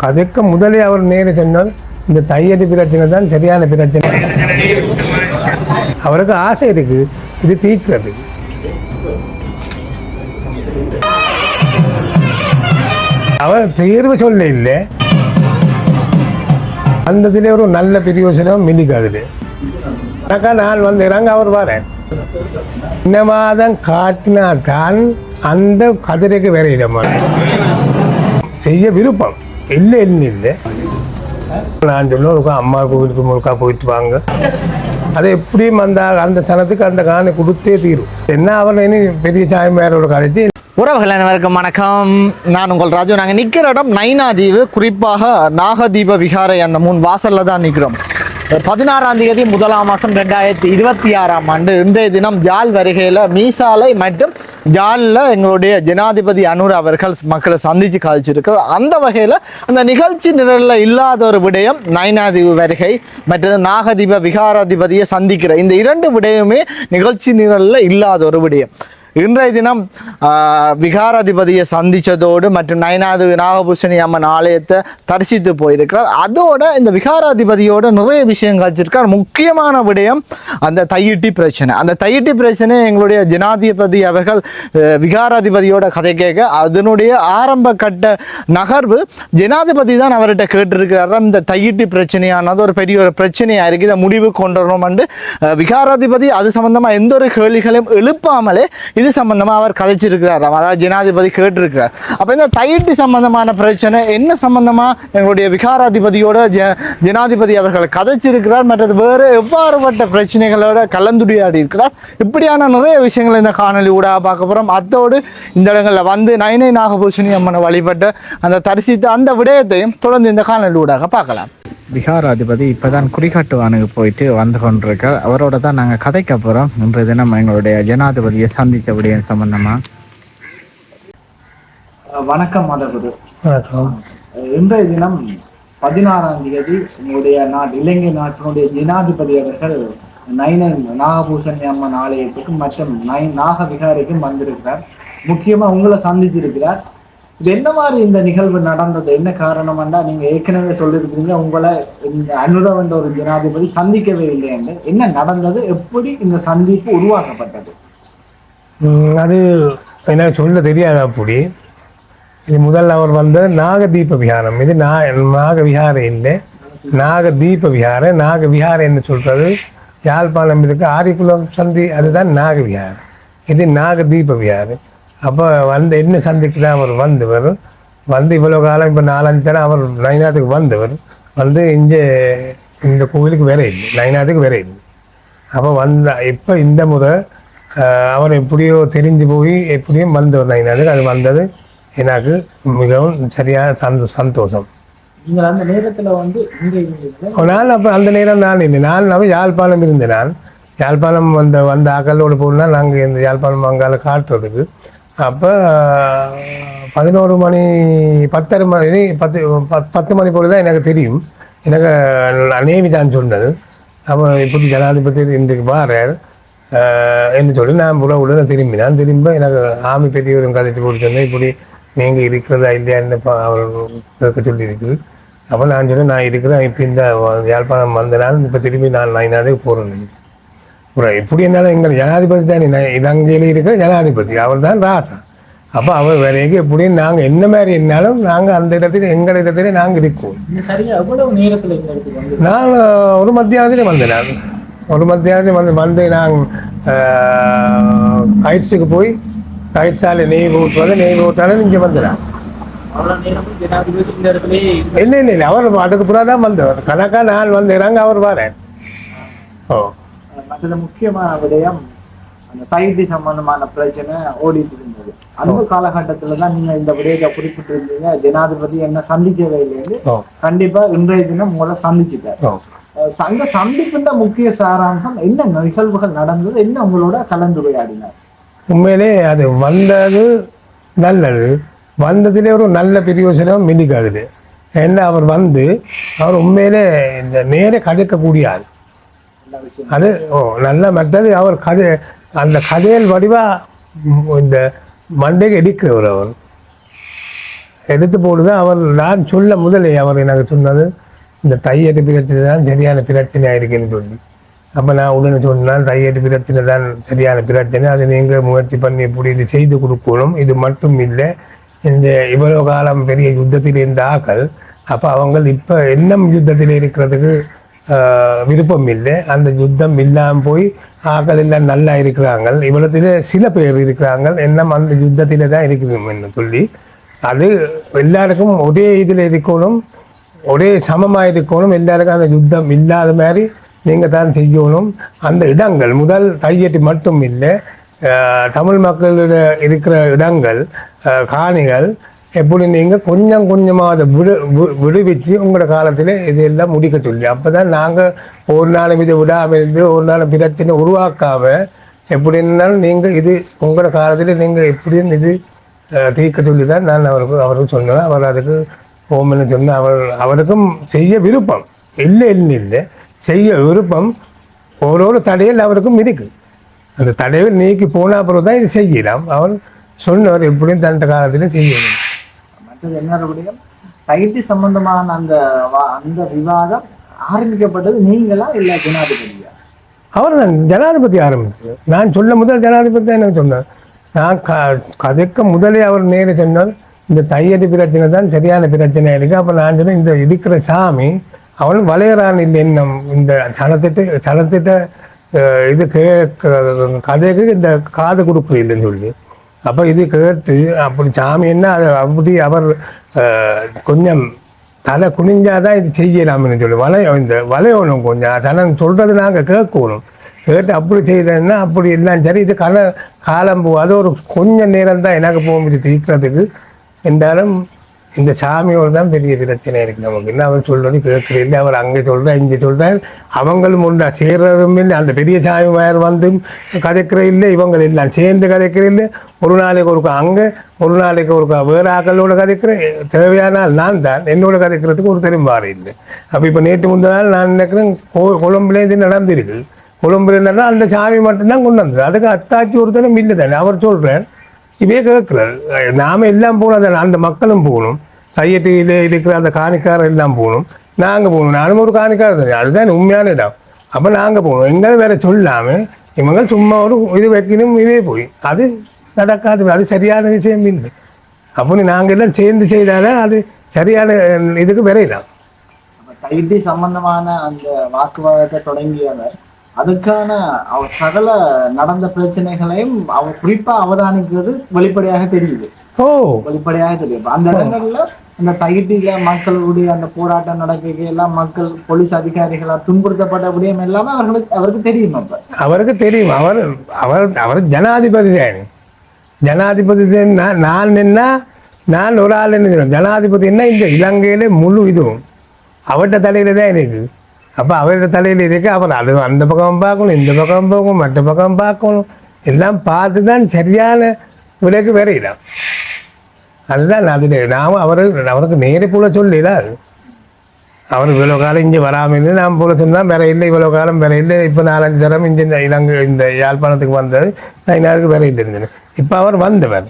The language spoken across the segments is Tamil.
கதைக்க முதலே அவர் நேர சொன்னால் இந்த தையடி பிரச்சனை தான் சரியான பிரச்சனை. அவருக்கு ஆசை இருக்கு இது தீர்க்கிறது. அவர் தீர்வு சொல்ல இல்லை, அந்ததுல ஒரு நல்ல பிரயோசனம் மினிக்காதுல எனக்கா நான் வந்துடுறாங்க. அவர் வரேன் இந்த மாதம் காட்டினா தான் அந்த கதிரைக்கு வேற இடமா செய்ய விருப்பம் இல்லை. இல்லை நான் சொல்லுவேன் அம்மா கோவிலுக்கு முழுக்கா போயிட்டு வாங்க. அதை எப்படியும் அந்த சனத்துக்கு அந்த காணி கொடுத்தே தீரும். என்ன அவர் இனி பெரிய சாயமாரோட கழிச்சு. உறவுகள் அனைவருக்கும் வணக்கம். நான் உங்கள் ராஜு. நாங்கள் நிற்கிற இடம் நைனாதீவு, குறிப்பாக நாகதீப விகாரை அந்த 3 வாசலில் தான் நிற்கிறோம். 16ஆம் தேதி 1ஆம் மாதம் 2026ஆம் ஆண்டு இன்றைய தினம் யாழ் வருகையில் மீசாலை மற்றும் யாழில் எங்களுடைய ஜனாதிபதி அனுர் அவர்கள் மக்களை சந்தித்து கழிச்சிருக்கிறார். அந்த வகையில் அந்த நிகழ்ச்சி நிரலில் இல்லாத ஒரு விடயம் நைனாதீவு வருகை மற்றும் நாகதீப விகாராதிபதியை சந்திக்கிற இந்த 2 விடயமே நிகழ்ச்சி நிரலில் இல்லாத ஒரு விடயம். இன்றைய தினம் விகாராதிபதியை சந்தித்ததோடு மற்றும் நைனாதீவு நாகபூஷணி அம்மன் ஆலயத்தை தரிசித்து போயிருக்கிறார். அதோட இந்த விகாராதிபதியோட நிறைய விஷயம் கழிச்சிருக்கார். முக்கியமான விடயம் அந்த தையிட்டி பிரச்சனை. அந்த தையிட்டி பிரச்சனை எங்களுடைய ஜனாதிபதி அவர்கள் விகாராதிபதியோட கதை கேட்க அதனுடைய ஆரம்ப கட்ட நகர்வு ஜனாதிபதி தான் அவர்கிட்ட கேட்டிருக்கிறார். இந்த தையிட்டி பிரச்சனையானது ஒரு பெரிய ஒரு பிரச்சனையாக இருக்குது, இதை முடிவு கொண்டு வரணும். விகாராதிபதி அது சம்பந்தமாக எந்த ஒரு கேள்விகளையும் எழுப்பாமலே இது சம்பந்தமாக அவர் கதைச்சிருக்கிறார். அதாவது ஜனாதிபதி கேட்டிருக்கிறார். அப்போ இந்த தையிட்டி சம்பந்தமான பிரச்சனை என்ன சம்பந்தமாக எங்களுடைய விகாராதிபதியோட ஜனாதிபதி அவர்கள் கதைச்சிருக்கிறார், மற்றது வேறு எவ்வாறுபட்ட பிரச்சனைகளோட கலந்துரையாடி இருக்கிறார். இப்படியான நிறைய விஷயங்களை இந்த காணொலி ஊடாக பார்க்க போகிறோம். அத்தோடு இந்த இடங்களில் வந்து நைனை நாகபூஷணி அம்மனை வழிபட்ட அந்த தரிசித்த அந்த விடயத்தையும் தொடர்ந்து இந்த காணொலி ஊடாக பார்க்கலாம். விகாராதிபதி இப்போ தான் குறிகாட்டுவானுக்கு போயிட்டு வந்து கொண்டிருக்கார். அவரோட தான் நாங்கள் கதைக்க போகிறோம். இன்றைய தினம் எங்களுடைய ஜனாதிபதியை சந்தித்த விடயம் சம்பந்தமா. வணக்கம் மாதகுரு. வணக்கம். இன்றைய தினம் 16ஆம் தேதி எங்களுடைய இலங்கை நாட்டினுடைய ஜனாதிபதி அவர்கள் நைனை நாகபூஷணி அம்மன் ஆலயத்துக்கும் மற்றும் நாக விகாரைக்கும் வந்திருக்கிறார். முக்கியமாக உங்களை சந்தித்திருக்கிறார். இது என்ன மாதிரி இந்த நிகழ்வு நடந்தது, என்ன காரணம்னா நீங்க ஏற்கனவே சொல்லியிருக்கிறீங்க உங்களை இந்த அனுரவ் என்ற ஒரு ஜனாதிபதி சந்திக்கவே இல்லை என்று. என்ன நடந்தது, எப்படி இந்த சந்திப்பு உருவாக்கப்பட்டது? அது எனக்கு சொல்ல தெரியாது. அப்படி இது முதல்ல அவர் வந்த நாகதீப விஹாரம். இது நாக விஹாரை இல்லை, நாகதீப விஹாரை. நாக விஹாரை என்று சொல்றது யாழ்ப்பாணம் இருக்கு ஆரிக்குளம் சந்தி, அதுதான் நாக விஹாரம். இது நாகதீப விஹாரை. அப்போ வந்து என்ன சந்திக்குதான் அவர் வந்து இவ்வளோ காலம் இப்போ 4-5 தடவை அவர் நைனாத்துக்கு வந்து இங்கே இந்த கோவிலுக்கு வேற இல்லை, நைனாத்துக்கு வேற இல்லை. அப்போ இப்போ இந்த முறை அவர் எப்படியோ தெரிஞ்சு போய் எப்படியும் வந்தவர் நைனாத்துக்கு. அது வந்தது எனக்கு மிகவும் சரியான சந்தோஷம். நீங்கள் அந்த நேரத்தில் வந்து நான் அப்போ அந்த நேரம் நான் இல்லை, நான் யாழ்ப்பாணம் இருந்தேன். யாழ்ப்பாணம் வந்த ஆக்களோடு போனால் நாங்கள் இந்த யாழ்ப்பாணம் அங்கால காட்டுறதுக்கு. அப்போ 11 மணி 10:30 மணி 10 மணி போல தான் எனக்கு தெரியும். எனக்கு நேவிதான் சொன்னது. அப்போ இப்படி ஜனாதிபதி இன்றைக்கு பாரு என்று சொல்லி நான் உடனே திரும்ப எனக்கு ஆமி பெரியவரும் கதைச்சு போட்டு சொன்னேன். இப்படி நீங்கள் இருக்கிறதா இல்லையா என்ன அவர் கேட்க சொல்லியிருக்கு. அப்போ நான் சொன்னேன் நான் இருக்கிறேன். இப்போ இந்த யாழ்ப்பாணம் வந்தனால் இப்போ திரும்பி நான் நைனாதே போகிறேன். எப்படி என்னாலும் எங்கள் ஜனாதிபதி தான் இலங்கையில் இருக்கிற ஜனாதிபதி, அவர் தான் ராசா. அப்போ அவர் வேற எங்கே எப்படின்னு நாங்கள் என்ன மாதிரி என்னாலும் நாங்கள் அந்த இடத்துல எங்கள் இடத்துல நாங்கள் இருக்கோம். நான் ஒரு மத்தியானத்திலே வந்தேன். ஒரு மத்தியானத்தில் வந்து நாங்கள் கைட்ஸுக்கு போய் கைட்ஸால் நெய் ஊட்டாலும் இங்கே வந்துடுறான். இல்லை அவர் அதுக்கு புறா தான் வந்தவர். கணக்காக நான் வந்துடுறாங்க, அவர் வரேன். மற்ற முக்கியமான விடயம் அந்த தையிட்டி சம்பந்தமான பிரச்சனை ஓடிட்டு இருந்தது. அந்த காலகட்டத்துல தான் நீங்க இந்த விடயத்தை குறிப்பிட்டு இருந்தீங்க, ஜனாதிபதி என்ன சந்திக்கவே இல்லைன்னு. கண்டிப்பா இன்றைய தினம் உங்களை சந்திச்சுட்டார். அந்த சந்திப்புன்ற முக்கிய சாராம்சம் என்ன நிகழ்வுகள் நடந்தது, என்ன உங்களோட கலந்துரையாடினார்? உண்மையிலே அது வந்தது நல்லது. வந்ததுலேயே ஒரு நல்ல பிரயோசனம் மினிக்காது. ஏன்னா அவர் உண்மையிலே இந்த நேர கதைக்கக்கூடிய ஆள். அது நல்ல மற்றது அவர் அந்த கதையல் வடிவா இந்த மண்டைக்கு எடுக்கிறவர். அவர் எடுத்து போடுதான் அவர் நான் சொல்ல முதலே அவர் எனக்கு சொன்னது இந்த தையட்டு பிரச்சனை தான் சரியான பிரச்சனையாக இருக்குன்னு சொல்லி. அப்போ நான் உடனே சொன்னால் தையட்டு பிரச்சனை தான் சரியான பிரச்சனை, அதை நீங்கள் முயற்சி பண்ணி இப்படி இது செய்து கொடுக்கணும். இது மட்டும் இல்லை, இந்த இவ்வளோ காலம் பெரிய யுத்தத்தில் இருந்த ஆக்கள் அப்போ அவங்க இப்போ இன்னும் யுத்தத்தில் இருக்கிறதுக்கு விருப்பம் இல்லை. அந்த யுத்தம் இல்லாமல் போய் ஆக்கள் எல்லாம் நல்லா இருக்கிறாங்க. இவ்வளத்தில் சில பேர் இருக்கிறாங்க இன்னும் அந்த யுத்தத்தில் தான் இருக்கணும்னு சொல்லி, அது எல்லாருக்கும் ஒரே இதில் இருக்கணும், ஒரே சமமாக இருக்கணும். எல்லாருக்கும் அந்த யுத்தம் இல்லாத மாதிரி நீங்கள் தான் செய்யணும். அந்த இடங்கள் முதல் தையட்டி மட்டும் இல்லை, தமிழ் மக்களோட இருக்கிற இடங்கள் காணிகள் எப்படி நீங்கள் கொஞ்சம் கொஞ்சமாக அதை விடுவிச்சு உங்களோட காலத்தில் இதெல்லாம் முடிக்க சொல்லி, அப்போ தான் நாங்கள் ஒரு நாளும் இதை விடாமல் இருந்து ஒரு நாள் பிரச்சனை உருவாக்காமல் எப்படி இருந்தாலும் நீங்கள் இது உங்களோட காலத்தில் நீங்கள் எப்படின்னு இது தீர்க்க சொல்லி தான் நான் அவருக்கு சொன்னேன். அவர் அதுக்கு ஓமன்னு சொன்ன அவருக்கும் செய்ய விருப்பம் இல்லை செய்ய விருப்பம், ஒரு தடையில் அவருக்கும் இருக்கு. அந்த தடையை நீக்கி போன அப்புறம் தான் இது செய்யலாம். அவர் சொன்னவர் எப்படியும் தண்ட காலத்தில் செய்யணும். மற்றது என்ன தையட்டி சம்பந்தமான அந்த விவாதம் ஆரம்பிக்கப்பட்டது நீங்களா இல்லை ஜனாதிபதியா? அவர் தான் ஜனாதிபதி ஆரம்பிச்சது. நான் சொல்ல முதல் ஜனாதிபதி தான் எனக்கு சொன்னார். நான் கதைக்க முதலே அவர் நேர சொன்னால் இந்த தையடி பிரச்சனை தான் சரியான பிரச்சனை இருக்குது. அப்போ நான் சொன்னேன், இந்த இருக்கிற சாமி அவன் வளையறான் இல்லை என்னும் இந்த சனத்திட்ட இது கதைக்கு இந்த காது கொடுக்குற இல்லைன்னு சொல்லி, அப்போ இது கேட்டு அப்படி சாமி என்ன அதை அப்படி அவர் கொஞ்சம் தலை குனிஞ்சாதான் இது செய்யலாம்னு சொல்லி இந்த வளையணும் கொஞ்சம் சனம் சொல்கிறது நாங்கள் கேட்கணும். கேட்டு அப்படி செய்ததுன்னா அப்படி எல்லாம் சரி, இது காலம் அது ஒரு கொஞ்சம் நேரம் தான் எனக்கு போக முடியும் தீர்க்கிறதுக்கு. என்றாலும் இந்த சாமியோடு தான் பெரிய பிரச்சனை இருக்குது நமக்கு. என்ன அவர் சொல்கிறது கேட்குறது இல்லை, அவர் அங்கே சொல்கிறார் இங்கே சொல்கிறார், அவங்களும் ஒன்றா சேர்றதும் இல்லை. அந்த பெரிய சாமி வேறு வந்து கதைக்கிற இல்லை, இவங்க எல்லாம் சேர்ந்து கதைக்கிற இல்லை. ஒரு நாளைக்கு ஒருக்கா அங்கே, ஒரு நாளைக்கு ஒருக்கா வேறு ஆக்களோட கதைக்கிற, தேவையானால் நான் தான் என்னோட கதைக்கிறதுக்கு ஒரு தெரிம்பாறு இல்லை. அப்போ இப்போ நேற்று முந்தின நாள் நான் நினைக்கிறேன் கொழும்புல இது நடந்திருக்கு. கொழும்புல இருந்தால் அந்த சாமி மட்டும்தான் கொண்டு வந்தது, அதுக்கு அத்தாச்சி ஒருத்தரும் இல்லை தானே. அவர் சொல்கிறேன் இவே கேட்குறாரு, நாம் எல்லாம் போகணும், அந்த மக்களும் போகணும், தையட்டியில் இருக்கிற அந்த காணிக்காரர் எல்லாம் போகணும், நாங்கள் போகணும். நானும் ஒரு காணிக்காரர் தானே, அதுதான் உண்மையான இடம். அப்போ நாங்கள் போகணும், எங்களை வேற சொல்லாமல் இவங்க சும்மா ஒரு இது வைக்கணும், இதே போய் அது நடக்காது, அது சரியான விஷயம் இல்லை. அப்போ நாங்கள் எல்லாம் சேர்ந்து செய்தாலும் அது சரியான இதுக்கு விரையலாம். தையட்டி சம்பந்தமான அந்த வாக்குவாதத்தை தொடங்கியவர் அதுக்கான அவர் சகல நடந்த பிரச்சனைகளையும் அவர் குறிப்பா அவதானிக்கிறது வெளிப்படையாக தெரியுது. வெளிப்படையாக தெரியும். அந்த இடங்கள்ல அந்த தையட்டியில மக்களுடைய அந்த போராட்டம் நடக்க எல்லாம் மக்கள் போலீஸ் அதிகாரிகளால் துன்புறுத்தப்பட்ட விடயம் எல்லாமே அவருக்கு தெரியும். அப்ப அவருக்கு தெரியும். அவர் ஜனாதிபதி தான். ஜனாதிபதி நான் நின்னா நான் ஒரு ஆள் என்ன ஜனாதிபதினா இந்த இலங்கையில முழு இதுவும் அவர்கிட்ட தலையில தான் இருக்கு. அப்போ அவரோட தலையில் இருக்கு. அப்புறம் அது அந்த பக்கம் பார்க்கணும், இந்த பக்கம் பார்க்கணும், மற்ற பக்கம் பார்க்கணும், எல்லாம் பார்த்து தான் சரியான விலைக்கு வரையிடும். அதுதான் அதில் நாம் அவருக்கு நேரே போல சொல்லல. அவர் இவ்வளோ காலம் இங்கே வராமல் இருந்து நாம் போல சொன்னால் வேற இல்லை, இவ்வளோ காலம் வேற இல்லை. இப்போ 4-5 தரம் இங்கே இலங்கை இந்த யாழ்ப்பாணத்துக்கு வந்தது, நான் வேற இல்லை இருந்தேன். இப்போ அவர் வந்தவர்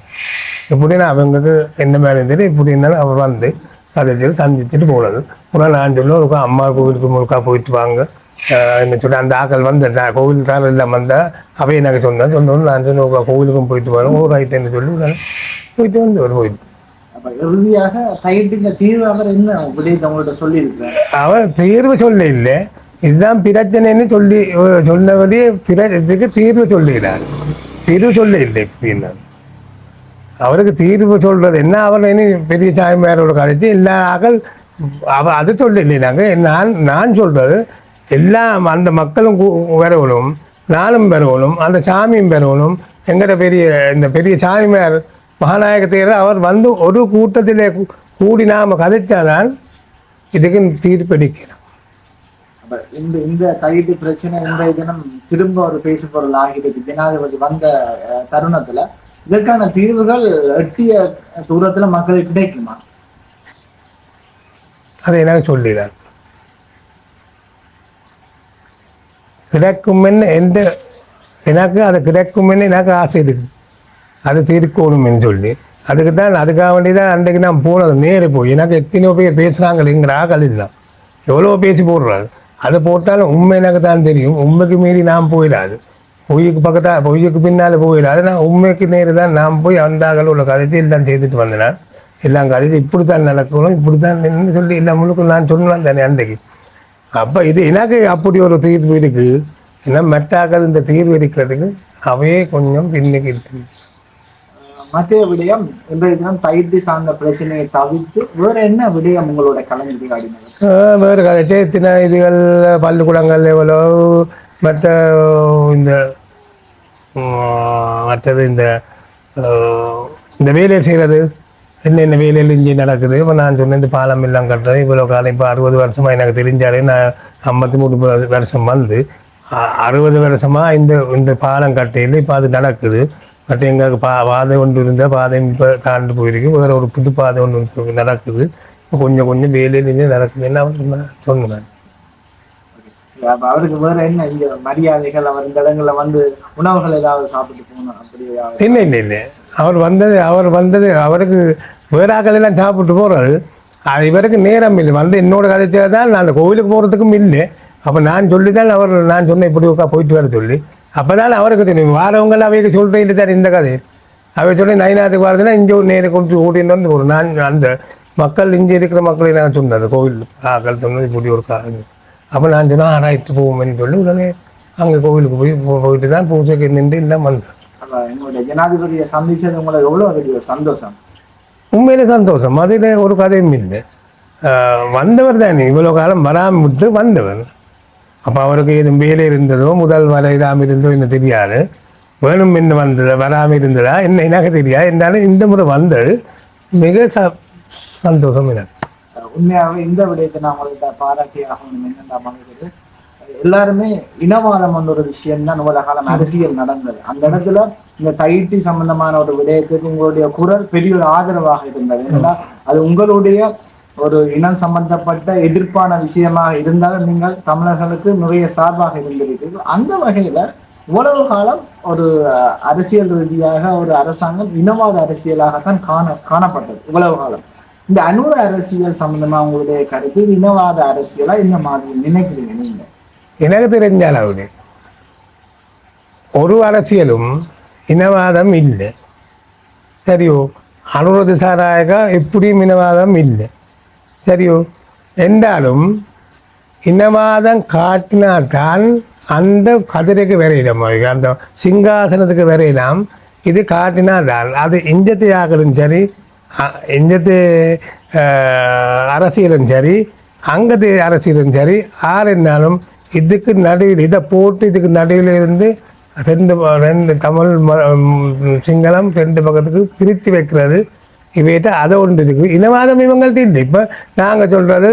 எப்படின்னா அவங்களுக்கு என்ன மேலே இருந்தது, இப்படி இருந்தாலும் அவர் வந்து கதைச்சிட்டு சந்திச்சுட்டு போனது. அப்புறம் நான் சொல்ல ஒரு அம்மா கோவிலுக்கு முழுக்கா போயிட்டு வாங்க என்ன சொல்ல அந்த ஆக்கள் வந்து கோவிலுக்கார எல்லாம் வந்தால் அவையை எனக்கு சொன்னோம். நான் சொன்ன கோவிலுக்கும் போயிட்டு வரோம் ஒரு ஐட்டன்னு சொல்லி நான் போயிட்டு வந்து ஒரு போயிட்டு இறுதியாக தீர்வு அவர் என்ன உங்கள்கிட்ட சொல்லியிருக்கிறார். அவர் தீர்வு சொல்ல இல்லை, இதுதான் பிரச்சனைன்னு சொல்லி சொன்னபடியே இதுக்கு தீர்வு சொல்லுகிறார். தீர்வு சொல்ல இல்லை. எப்படின்னா அவருக்கு தீர்வு சொல்றது என்ன, அவர் இனி பெரிய சாமியாரோட கழிச்சு எல்லா ஆக்கள் அது சொல்லலை. நாங்கள் நான் சொல்றது எல்லாம் அந்த மக்களும் வரவணும், நானும் பெறவணும், அந்த சாமியும் பெறவணும். எங்கட இந்த பெரிய சாமியார் மகாநாயக தேரர் அவர் வந்து ஒரு கூட்டத்தில் கூடி நாம கதைச்சாதான் இதுக்கு தீர்ப்பளிக்கிறோம். இந்த தையட்டி பிரச்சனை இன்றைய தினம் திரும்ப ஒரு பேசு பொருள் ஆகிடுது. ஜனாதிபதி வந்த தருணத்துல இதற்கான தீர்வுகள் எட்டிய தூரத்துல மக்களுக்கு கிடைக்குமா? அதை எனக்கு சொல்லிடார். கிடைக்கும் எனக்கு அது கிடைக்கும் எனக்கு ஆசை இருக்கு. அது தீர்க்கணும் சொல்லி அதுக்காக வேண்டி தான் அன்றைக்கு நான் போனது நேரு போய். எனக்கு எத்தனையோ பேர் பேசுகிறாங்க எங்கிற ஆக்கள் தான் எவ்வளோ பேசி போடுறாரு. அதை போட்டாலும் உண்மை எனக்கு தான் தெரியும். உண்மைக்கு மீறி நான் போயிடாது, பொய்யுக்கு பின்னால் போயிடாது. நான் உண்மைக்கு நேரு தான் நான் போய் அந்த ஆக்கள் உள்ள கதைத்து எல்லாம் செய்துட்டு வந்தேன். எல்லாம் கதைத்து இப்படி தான் நடக்கணும், இப்படி தான் சொல்லி எல்லாம் முழுக்க நான் சொன்னேன் தானே அன்றைக்கு. அப்போ இது எனக்கு அப்படி ஒரு தீர்வு இருக்குது. ஏன்னா மெட்டாக்கள் இந்த தீர்வு இருக்கிறதுக்கு அவையே கொஞ்சம் பின்னுக்கு இருக்குது. மற்ற விடயம் இன்றைய தினம் தைட்டி சார்ந்த பிரச்சனையை தவிர்த்து வேற என்ன விடயம் உங்களோட கலைஞர்கள் ஆடினது? வேறு கதைச்சு எத்தனை இதுகள் பள்ளிக்கூடங்கள் எவ்வளோ மற்ற இந்த மற்றது இந்த வேலையை செய்கிறது என்னென்ன வேலையில் இங்கே நடக்குது. இப்போ நான் சொன்னேன் இந்த பாலம் எல்லாம் கட்டுறது இவ்வளோ காலம். இப்போ 60 வருஷமாக எனக்கு தெரிஞ்சாலே நான் 53 வருஷம் வந்து 60 வருஷமாக இந்த பாலம் கட்டையில் இப்போ அது நடக்குது. மற்ற எங்களுக்கு பாதை ஒன்று இருந்தால் பாதை இப்போ தாண்டு போயிருக்கு. வேறு ஒரு புது பாதை ஒன்று நடக்குது. இப்போ கொஞ்சம் கொஞ்சம் வேலையிலேருந்து நடக்குதுன்னு அவர் சொன்னேன். அவருக்கு வேற என்ன இங்க மரியாதைகள், அவர் இந்த இடங்கள்ல வந்து உணவுகள் ஏதாவது சாப்பிட்டு போகணும் அப்படி? இல்லை அவர் வந்தது அவருக்கு வேறாக்கள் எல்லாம் சாப்பிட்டு போகிறது. அது இவருக்கு நேரம் இல்லை. வந்து என்னோட கதைச்சா தான் நான் அந்த கோவிலுக்கு போகிறதுக்கும் இல்லை. அப்போ நான் சொல்லி தான் நான் சொன்னேன் இப்படி போயிட்டு வர சொல்லி. அப்போ தான் அவருக்கு தெரியும். வாரவங்கள் அவைக்கு சொல்கிறேன் தான் இந்த கதை. அவை சொல்லி நைனாத்துக்கு வரதுன்னா இங்கே ஒரு நேரம் கொண்டு ஓட்டின்னு வந்து ஒரு நான் அந்த மக்கள் இங்கே இருக்கிற மக்களை நான் சொன்னேன் கோவில் ஆக்கள் சொன்னது இப்படி ஒரு காரணம். அப்போ நான் சொன்னால் ஆராய்ச்சி போவோம்னு சொல்லி உடனே அங்கே கோவிலுக்கு போயிட்டு தான் பூஜைக்கு நின்று எல்லாம் வந்தேன். என்னுடைய ஜனாதிபதியை சந்திச்சது உங்களுக்கு எவ்வளோ சந்தோஷம்? உண்மையிலே சந்தோஷம். அதில் ஒரு கதையும் இல்லை. வந்தவர் தானே இவ்வளோ காலம் வராமல் விட்டு வந்தவர். அப்போ அவருக்கு எதுவும் வேலை இருந்ததோ முதல் வரையிடாமல் இருந்தோ என்ன தெரியாது. வேணும் என்ன வந்ததா வராமல் இருந்ததா என்ன எனக்கு தெரியாது. இருந்தாலும் இந்த முறை வந்தது மிக சந்தோஷம் எனக்கு. உண்மையாகவே இந்த விடயத்தை நான் உங்கள்கிட்ட பாராட்டி ஆகணும். என்னென்ன அமைகிறது எல்லாருமே இனவாதம் வந்த ஒரு விஷயம் தான் உலக காலம் அரசியல் நடந்தது. அந்த இடத்துல இந்த தைட்டி சம்பந்தமான ஒரு விடயத்துக்கு உங்களுடைய குரல் பெரிய ஒரு ஆதரவாக இருந்தது. ஏன்னா அது உங்களுடைய ஒரு இனம் சம்பந்தப்பட்ட எதிர்ப்பான விஷயமாக இருந்தாலும் நீங்கள் தமிழர்களுக்கு நிறைய சார்பாக இருந்திருக்கிறீர்கள். அந்த வகையில இவ்வளவு காலம் ஒரு அரசியல் ரீதியாக ஒரு அரசாங்கம் இனவாத அரசியலாகத்தான் காணப்பட்டது இவ்வளவு காலம். இந்த அனுர அரசியல் சம்பந்தமா உங்களுடைய கருத்து, இது இனவாத அரசியலா என்ன மாதிரி நினைக்கிறீங்க நீங்க? எனக்கு தெரிஞ்ச அளவு ஒரு அரசியலும் இனவாதம் இல்லை. சரியோ? அனுரது சாராயக எப்படியும் இனவாதம் இல்லை. சரியோ? என்றாலும் இனவாதம் காட்டினால்தான் அந்த கதிரைக்கு வரையிடம், அந்த சிங்காசனத்துக்கு வரையிலாம். இது காட்டினால்தான் அது இஞ்சத்து ஆகலும் சரி, இஞ்சத்து அரசியலும் சரி, அங்கத்து அரசியலும் சரி, ஆறுனாலும் இதுக்கு நடுவில் இதை போட்டு இதுக்கு நடுவில் இருந்து ரெண்டு தமிழ் சிங்களம் ரெண்டு பக்கத்துக்கு பிரித்து வைக்கிறது. இவையிட்ட அதை ஒன்று இருக்குது. இனவாதம் இவங்கள்ட்ட இல்லை. இப்போ நாங்கள் சொல்கிறது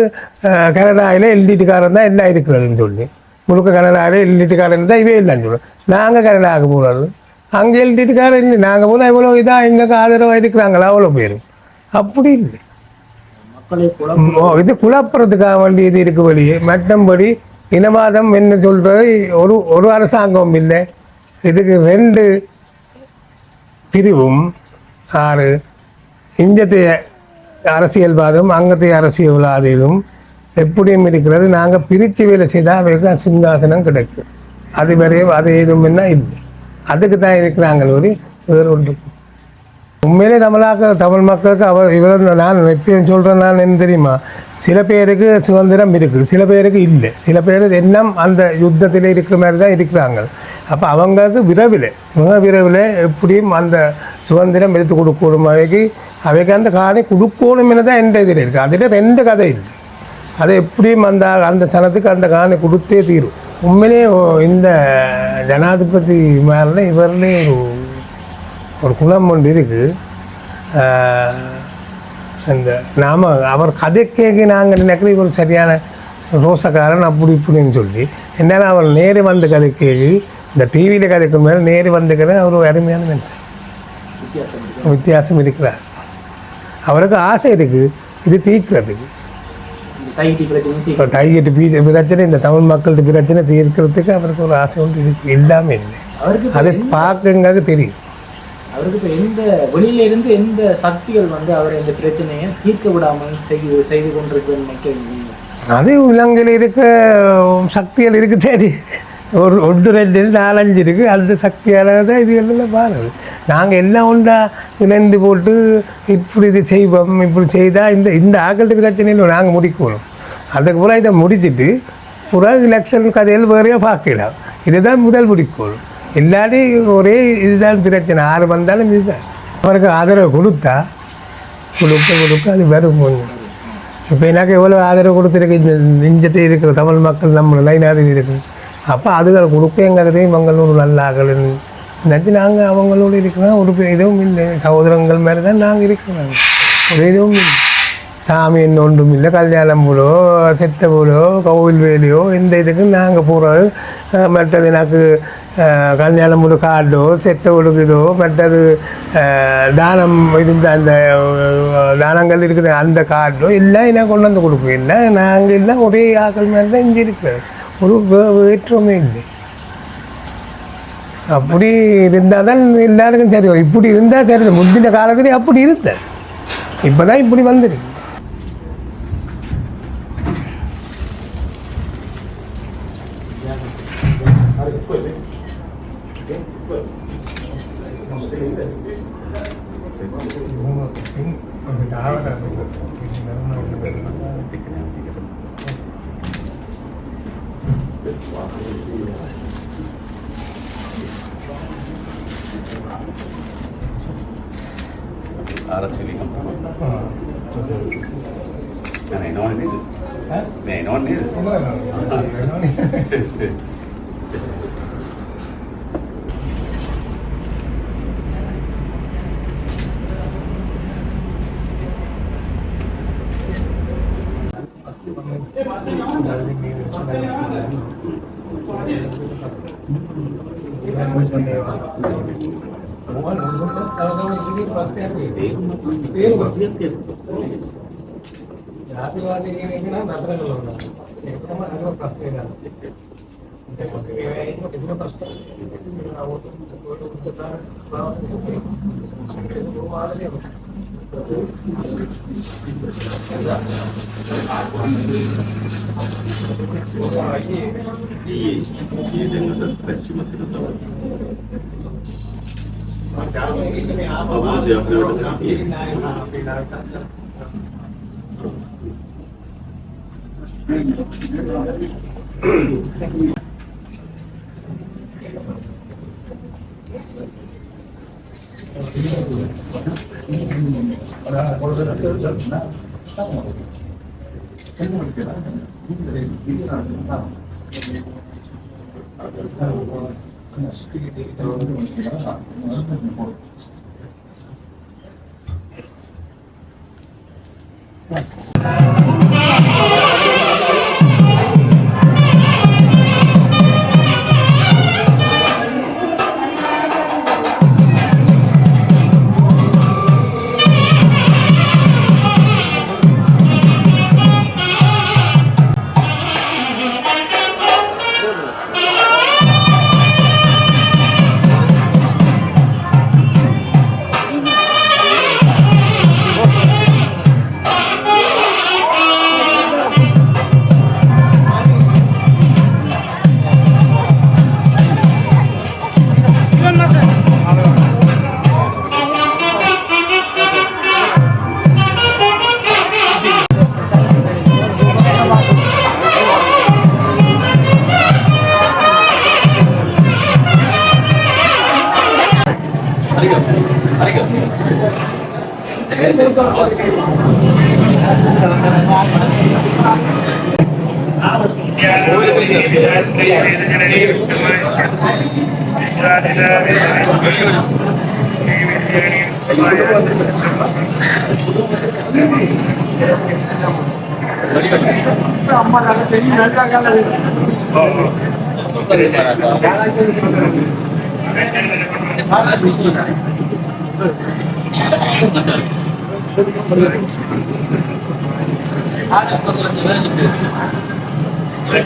கனடாவில் எல்டிடிக்காரன் தான் எல்லாம் இருக்கிறதுன்னு சொல்லி, முழுக்க கனடாவில் எல்டிடிக்காரன் தான் இவே இல்லைன்னு சொல்லுவோம். நாங்கள் கனடாவுக்கு போகிறது, அங்கே எல்டிடிக்காரன் இல்லை. நாங்கள் போனால் இவ்வளோ இதாக எங்களுக்கு ஆதரவாக இருக்கிறாங்களா அவ்வளோ பேர். அப்படி இல்லை. இது குழப்பறதுக்காக வேண்டி இது இருக்கு வழியே. மற்றபடி இனவாதம் என்ன சொல்கிறது ஒரு அரசாங்கம் இல்லை. இதுக்கு ரெண்டு பிரிவும் ஆறு இஞ்சத்தைய அரசியல்வாதம் அங்கத்தைய அரசியல்வாதியும் எப்படியும் இருக்கிறது. நாங்கள் பிரித்து வேலை செய்தால் அவைக்கு சிங்காசனம் கிடைக்கும். அது வரையும் அது எதுவும் என்ன இல்லை. அதுக்கு தான் இருக்கிறாங்க. வேறு ஒன்று உண்மையிலே தமிழ் மக்களுக்கு இவ்வளோ நான் எப்பயும் சொல்கிறேன். நான் என்ன தெரியுமா, சில பேருக்கு சுதந்திரம் இருக்குது, சில பேருக்கு இல்லை. சில பேர் எண்ணம் அந்த யுத்தத்தில் இருக்கிற மாதிரி தான் இருக்கிறாங்க. அப்போ அவங்களுக்கு மிக விரைவில் எப்படியும் அந்த சுதந்திரம் எடுத்து கொடுக்கணும். அவைக்கு அந்த காணி கொடுக்கணும்னு தான் எந்த இதில் இருக்குது. அதில் ரெண்டு கதை இல்லை. அதை எப்படியும் அந்த சனத்துக்கு அந்த காணி கொடுத்தே தீரும். உண்மையிலே இந்த ஜனாதிபதி மேலே இவரிலே ஒரு குலம் ஒன்று இருக்குது. இந்த நாம் அவர் கதை கேட்க நாங்கள் நினைக்கிற ஒரு சரியான ரோசக்காரன் அப்படி இப்படின்னு சொல்லி, என்னால் அவர் நேரு வந்து கதை கேட்கி இந்த டிவியில் கதைக்கு மேலே நேரு வந்துக்கிற ஒரு அருமையான மனுஷன். வித்தியாசம் இருக்கிறார். அவருக்கு ஆசை இருக்குது இது தீர்க்கிறதுக்கு. தையிட்டு பிரச்சனை, இந்த தமிழ் மக்கள்கிட்ட பிரச்சனை தீர்க்கிறதுக்கு அவருக்கு ஒரு ஆசை ஒன்று இருக்குது. எல்லாமே இல்லை. அதை பார்க்கங்க தெரியும். அவருக்கு இப்போ எந்த வெளியில இருந்து எந்த சக்திகள் வந்து அவர் இந்த பிரச்சனையை தீர்க்க விடாமல் செய்து கொண்டிருக்குன்னு நினைக்கிறீங்க? அது இலங்கையில் இருக்க சக்திகள் இருக்கு தேடி ஒன்று ரெண்டு நாலஞ்சு இருக்குது. அந்த சக்தியால் தான் இது எல்லாம் பாருது. நாங்கள் எல்லாம் ஒன்றா இணைந்து போட்டு இப்படி இது செய்வோம், இப்படி செய்தால் இந்த ஆக்கல்ட்டு பிரச்சனையில் நாங்கள் முடிக்கணும். அதுக்கு பூரா இதை முடிச்சுட்டு பூரா எலெக்ஷன் கதையில் வேறையாக பார்க்கலாம். இதுதான் முதல் முடிக்கணும். இல்லாட்டி ஒரே இதுதான் பிரச்சனை. யார் வந்தாலும் இதுதான். அவருக்கு ஆதரவு கொடுத்தா கொடுக்க அது வரும். இப்போ எனக்கு எவ்வளோ ஆதரவு கொடுத்துருக்கு இந்த நெஞ்சத்தை இருக்கிற தமிழ் மக்கள் நம்ம லைனாதிரி இருக்குது. அப்போ அதுகளை கொடுக்கங்கிறதையும் மங்களூர் நல்ல ஆகலன்னு நினச்சி நாங்கள் அவங்களோட இருக்கிறோம். ஒரு இதுவும் இல்லை. சகோதரங்கள் மாதிரி தான் நாங்கள் இருக்கிறோம். ஒரு இதுவும் இல்லை. சாமி என்ன ஒன்றும் இல்லை. கல்யாணம் போலோ செத்த போலோ கோவில் வேலையோ எந்த இதுக்கும் நாங்கள் போகிறது. மற்றது எனக்கு கல்யாணம் போல கார்டோ செத்த ஒழுகுதோ மற்றது தானம் இருந்த அந்த தானங்கள் இருக்குது அந்த கார்டோ எல்லாம் என்ன கொண்டு வந்து கொடுப்போம். இல்லை நாங்கள் எல்லாம் ஒரே ஆக்கள் மாதிரி தான் இங்கே இருக்கிறது. ஒரு வேற்றுமே இல்லை. அப்படி இருந்தால் தான் எல்லாருக்கும் சரி. இப்படி இருந்தால் தெரியுது. முந்தின காலத்துலேயே அப்படி இருந்தது. இப்போ தான் இப்படி வந்துருக்கு.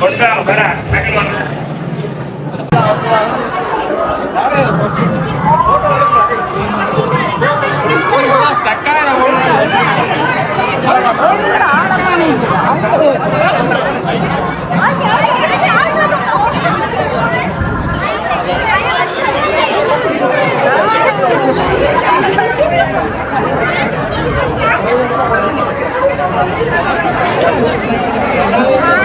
Foto Hãy subscribe cho kênh Ghiền Mì Gõ để không bỏ lỡ